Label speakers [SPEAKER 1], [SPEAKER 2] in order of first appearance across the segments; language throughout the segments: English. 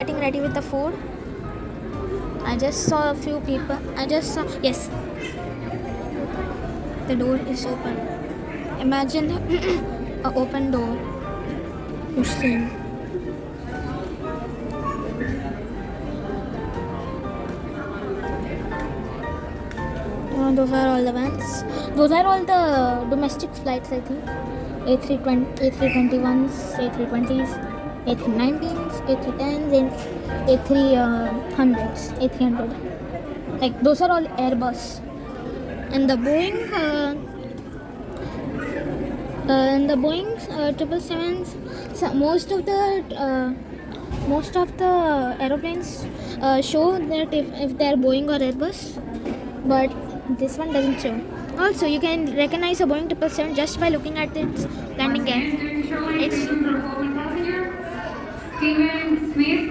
[SPEAKER 1] Getting ready with the food. I just saw a few people. Yes, the door is open. Imagine a open door. Muslim. Those are all the ones. Those are all the domestic flights, I think. A321s, A320s, A319s, A310s, and A300s, A300. Like those are all Airbus. And the Boeing 777s. So most of the aeroplanes show that if they are Boeing or Airbus, but this one doesn't show. Also, you can recognize a Boeing 777 just by looking at its landing gear. It's
[SPEAKER 2] Steven Smith.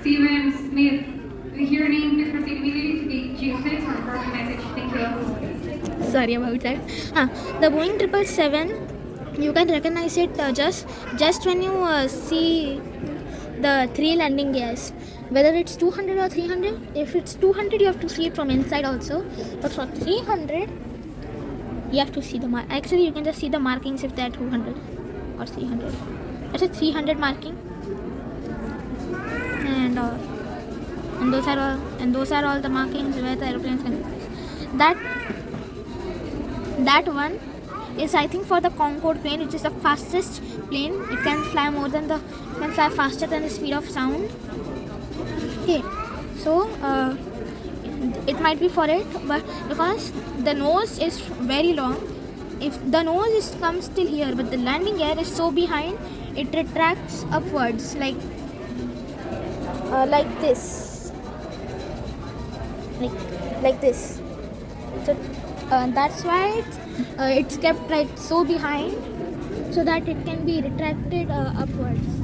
[SPEAKER 2] Steven Smith. We hear your name, please proceed immediately to the G6 or report message. Thank you.
[SPEAKER 1] Sorry about that. The Boeing 777, you can recognize it just when you see the three landing gears. Whether it's 200 or 300. If it's 200, you have to see it from inside also. But for 300, you have to see the actually you can just see the markings if they're 200 or 300. That's a 300 marking. And those are all the markings where the aeroplanes can be. That one is, I think, for the Concorde plane, which is the fastest plane. It can fly faster than the speed of sound. Okay, so it might be for it, but because the nose is very long, if the nose comes till here, but the landing gear is so behind, it retracts upwards like this, like this. So that's why it's kept like so behind, so that it can be retracted upwards.